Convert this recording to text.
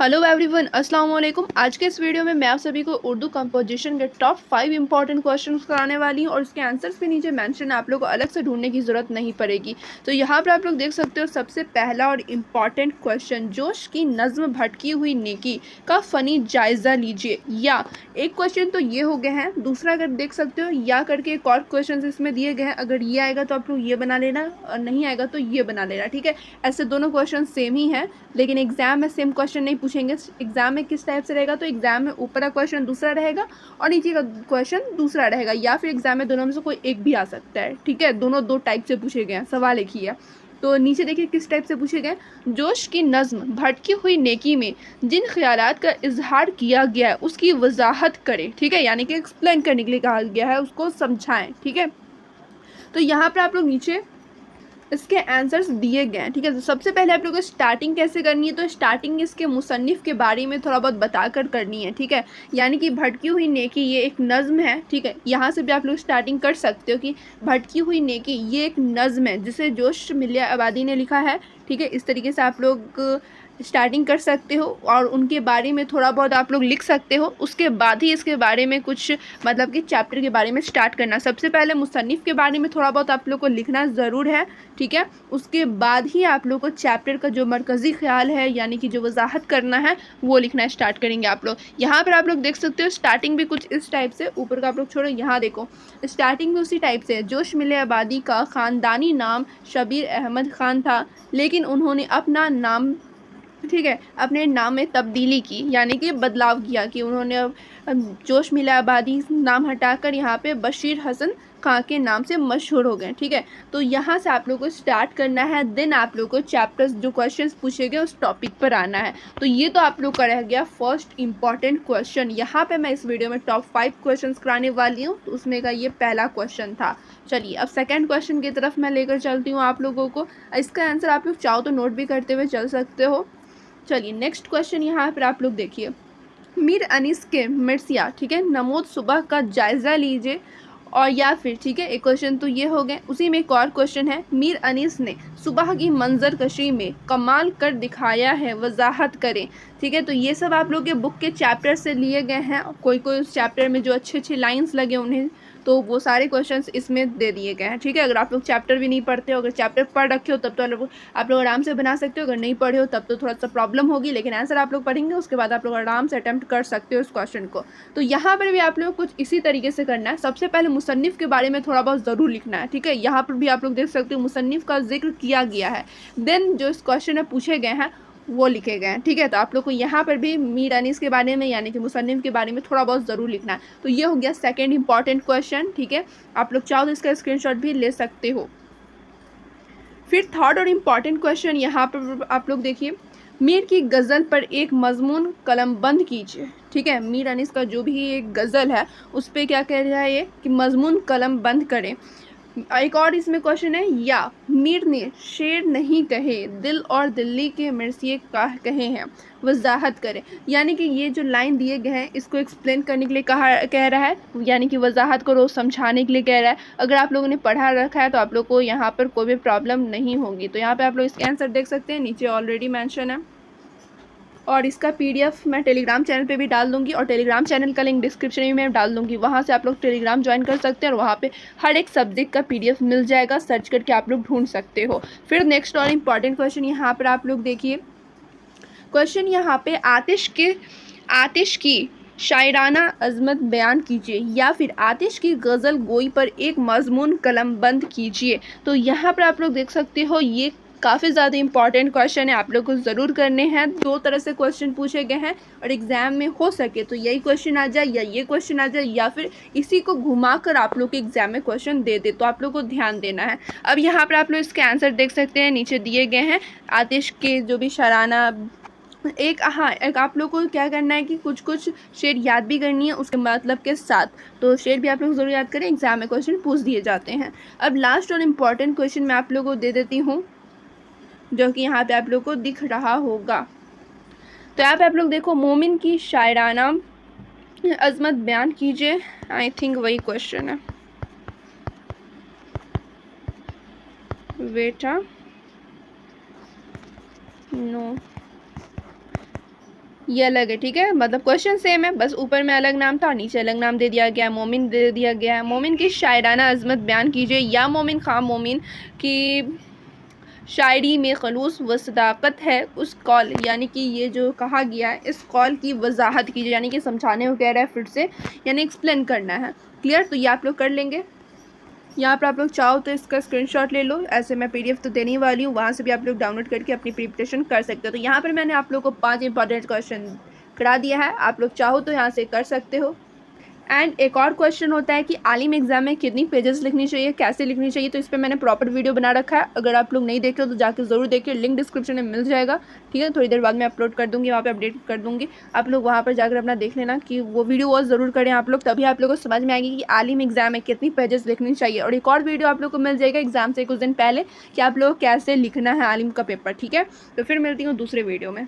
Hello everyone, अस्सलाम वालेकुम। आज के इस वीडियो में मैं आप सभी को उर्दू कंपोजिशन के टॉप 5 इंपॉर्टेंट क्वेश्चंस कराने वाली हूँ और उसके आंसर्स भी नीचे मेंशन है, आप लोग को अलग से ढूंढने की ज़रूरत नहीं पड़ेगी। तो यहाँ पर आप लोग देख सकते हो सबसे पहला और इम्पॉर्टेंट क्वेश्चन, जोश की नज़्म भटकी हुई नेकी का फ़नी जायज़ा लीजिए। या एक क्वेश्चन तो ये हो गए हैं, दूसरा अगर देख सकते हो या करके एक और क्वेश्चन इसमें दिए गए हैं। अगर ये आएगा तो आप लोग ये बना लेना और नहीं आएगा तो ये बना लेना, ठीक है। ऐसे दोनों क्वेश्चन सेम ही हैं, लेकिन एग्जाम में सेम क्वेश्चन नहीं पूछेंगे। एग्जाम में किस टाइप से रहेगा, तो एग्जाम में ऊपर का क्वेश्चन दूसरा रहेगा और नीचे का क्वेश्चन दूसरा रहेगा, या फिर एग्जाम में दोनों में से कोई एक भी आ सकता है, ठीक है। दोनों दो टाइप से पूछे गए हैं, सवाल एक ही है। तो नीचे देखिए किस टाइप से पूछे गए। जोश की नज़्म भटकी हुई नेकी में जिन ख्यालात का इजहार किया गया है उसकी वजाहत करें, ठीक है, यानी कि एक्सप्लेन करने के लिए कहा गया है, उसको समझाएं, ठीक है। तो यहाँ पर आप लोग नीचे इसके आंसर्स दिए गए हैं, ठीक है। तो सबसे पहले आप लोगों को स्टार्टिंग कैसे करनी है, तो स्टार्टिंग इसके मुसन्निफ़ के बारे में थोड़ा बहुत बताकर करनी है, ठीक है। यानी कि भटकी हुई नेकी ये एक नज़्म है, ठीक है। यहाँ से भी आप लोग स्टार्टिंग कर सकते हो कि भटकी हुई नेकी ये एक नज़्म है जिसे जोश मिलिया आबादी ने लिखा है, ठीक है। इस तरीके से आप लोग स्टार्टिंग कर सकते हो और उनके बारे में थोड़ा बहुत आप लोग लिख सकते हो। उसके बाद ही इसके बारे में कुछ मतलब कि चैप्टर के बारे में स्टार्ट करना। सबसे पहले मुसन्निफ़ के बारे में थोड़ा बहुत आप लोग को लिखना ज़रूर है, ठीक है। उसके बाद ही आप लोग को चैप्टर का जो मरकज़ी ख्याल है यानी कि जो वजाहत करना है वो लिखना स्टार्ट करेंगे आप लोग। यहाँ पर आप लोग देख सकते हो स्टार्टिंग भी कुछ इस टाइप से, ऊपर का आप लोग छोड़ो, यहाँ देखो स्टार्टिंग भी उसी टाइप से है। जोश मिले आबादी का ख़ानदानी नाम शबीर अहमद ख़ान था, लेकिन उन्होंने अपना नाम, ठीक है, अपने नाम में तब्दीली की, यानी कि बदलाव किया कि उन्होंने अब जोश मिला आबादी नाम हटाकर यहाँ पे बशीर हसन खां के नाम से मशहूर हो गए, ठीक है। तो यहाँ से आप लोग को स्टार्ट करना है, देन आप लोग को चैप्टर्स जो क्वेश्चंस पूछे गए उस टॉपिक पर आना है। तो ये तो आप लोग का रह गया फर्स्ट इंपॉर्टेंट क्वेश्चन। यहाँ पे मैं इस वीडियो में टॉप 5 क्वेश्चन कराने वाली हूँ, तो उसमें का ये पहला क्वेश्चन था। चलिए अब सेकेंड क्वेश्चन की तरफ मैं लेकर चलती हूँ आप लोगों को। इसका आंसर आप लोग चाहो तो नोट भी करते हुए चल सकते हो। चलिए नेक्स्ट क्वेश्चन यहाँ पर आप लोग देखिए, मीर अनीस के मिर्सिया, ठीक है, नमोद सुबह का जायज़ा लीजिए। और या फिर, ठीक है, एक क्वेश्चन तो ये हो गए, उसी में एक और क्वेश्चन है, मीर अनीस ने सुबह की मंजर कशी में कमाल कर दिखाया है, वजाहत करें, ठीक है। तो ये सब आप लोग के बुक के चैप्टर से लिए गए हैं। कोई कोई उस चैप्टर में जो अच्छे अच्छे लाइन्स लगे उन्हें, तो वो सारे क्वेश्चंस इसमें दे दिए गए हैं, ठीक है। अगर आप लोग चैप्टर भी नहीं पढ़ते हो, अगर चैप्टर पढ़ रखे हो तब तो आप लोग आराम से बना सकते हो, अगर नहीं पढ़े हो तब तो थोड़ा सा प्रॉब्लम होगी, लेकिन आंसर आप लोग पढ़ेंगे उसके बाद आप लोग आराम से अटैम्प्ट कर सकते हो इस क्वेश्चन को। तो यहाँ पर भी आप लोग कुछ इसी तरीके से करना है। सबसे पहले मुसन्निफ़ के बारे में थोड़ा बहुत ज़रूर लिखना है, ठीक है। यहाँ पर भी आप लोग देख सकते हो मुसन्निफ़ का जिक्र किया गया है, देन जो इस क्वेश्चन में पूछे गए हैं वो लिखे गए हैं, ठीक है। तो आप लोग को यहाँ पर भी मीर अनीस के बारे में यानी कि मुसन्निफ़ के बारे में थोड़ा बहुत ज़रूर लिखना है। तो ये हो गया सेकंड इंपॉर्टेंट क्वेश्चन, ठीक है। आप लोग चाहो तो इसका स्क्रीनशॉट भी ले सकते हो। फिर थर्ड और इम्पॉर्टेंट क्वेश्चन यहाँ पर आप लोग देखिए, मीर की गज़ल पर एक मजमून कलमबंद कीजिए, ठीक है। मीर अनीस का जो भी एक गज़ल है उस पर क्या कह रहा है ये कि मजमून कलम बंद करें। एक और इसमें क्वेश्चन है, या मीर ने शेर नहीं कहे दिल और दिल्ली के मिर्सिए कहे हैं, वजाहत करें। यानी कि ये जो लाइन दिए गए हैं इसको एक्सप्लेन करने के लिए कह रहा है, यानी कि वजाहत करो, समझाने के लिए कह रहा है। अगर आप लोगों ने पढ़ा रखा है तो आप लोग को यहाँ पर कोई भी प्रॉब्लम नहीं होगी। तो यहाँ पे आप लोग इसके आंसर देख सकते हैं, नीचे ऑलरेडी मेंशन है। और इसका पीडीएफ मैं टेलीग्राम चैनल पे भी डाल दूंगी और टेलीग्राम चैनल का लिंक डिस्क्रिप्शन में मैं डाल दूंगी, वहाँ से आप लोग टेलीग्राम ज्वाइन कर सकते हैं और वहाँ पे हर एक सब्जेक्ट का पीडीएफ मिल जाएगा, सर्च करके आप लोग ढूंढ सकते हो। फिर नेक्स्ट और इम्पॉर्टेंट क्वेश्चन यहाँ पर आप लोग देखिए, क्वेश्चन यहाँ पे आतिश की शायराना अजमत बयान कीजिए, या फिर आतिश की गज़ल गोई पर एक मजमून कलम बंद कीजिए। तो यहाँ पर आप लोग देख सकते हो ये काफ़ी ज़्यादा इंपॉर्टेंट क्वेश्चन है, आप लोग को ज़रूर करने हैं। दो तरह से क्वेश्चन पूछे गए हैं और एग्ज़ाम में हो सके तो यही क्वेश्चन आ जाए या ये क्वेश्चन आ जाए या फिर इसी को घुमाकर आप लोग के एग्ज़ाम में क्वेश्चन दे दे, तो आप लोग को ध्यान देना है। अब यहाँ पर आप लोग इसके आंसर देख सकते हैं, नीचे दिए गए हैं। आतिश के जो भी शायराना एक आप लोग को क्या करना है कि कुछ कुछ शेर याद भी करनी है उसके मतलब के साथ, तो शेर भी आप लोग ज़रूर याद करें, एग्ज़ाम में क्वेश्चन पूछ दिए जाते हैं। अब लास्ट और इम्पॉर्टेंट क्वेश्चन मैं आप लोगों को दे देती हूँ, जो कि यहाँ पे आप लोग को दिख रहा होगा। तो यहाँ पे आप लोग देखो, मोमिन की शायराना अजमत बयान कीजिए। आई थिंक वही क्वेश्चन है, बेटा नो ये अलग है, ठीक है, मतलब क्वेश्चन सेम है, बस ऊपर में अलग नाम था और नीचे अलग नाम दे दिया गया है। मोमिन दे दिया गया है। मोमिन की शायराना अजमत बयान कीजिए। या मोमिन खां मोमिन की शायरी में खलूस व सदाकत है उस कौल, यानी कि ये जो कहा गया है इस कौल की वजाहत कीजिए, यानी कि समझाने को कह रहा है फिर से, यानी एक्सप्लेन करना है। क्लियर, तो ये आप लोग कर लेंगे। यहाँ पर आप लोग चाहो तो इसका स्क्रीनशॉट ले लो, ऐसे मैं पीडीएफ तो देने वाली हूँ, वहाँ से भी आप लोग डाउनलोड करके अपनी प्रिपरेशन कर सकते हो। तो यहाँ पर मैंने आप लोग को 5 इंपॉर्टेंट क्वेश्चन करा दिया है, आप लोग चाहो तो यहाँ से कर सकते हो। एंड एक और क्वेश्चन होता है कि आलिम एग्जाम में कितनी पेजेस लिखनी चाहिए, कैसे लिखनी चाहिए, तो इस पर मैंने प्रॉपर वीडियो बना रखा है। अगर आप लोग नहीं देखे हो तो जाकर ज़रूर देखिए, लिंक डिस्क्रिप्शन में मिल जाएगा, ठीक है। थोड़ी देर बाद मैं अपलोड कर दूँगी, वहाँ पे अपडेट कर दूँगी, आप लोग वहाँ पर जाकर अपना देख लेना कि वो वीडियो वॉच ज़रूर करें आप लोग, तभी आप लोगों को समझ में आएगी कि आलिम एग्जाम में कितनी पेजेस लिखनी चाहिए। और एक और वीडियो आप लोग को मिल जाएगा एग्जाम से कुछ दिन पहले कि आप लोग कैसे लिखना है आलिम का पेपर, ठीक है। तो फिर मिलती हूँ दूसरे वीडियो में।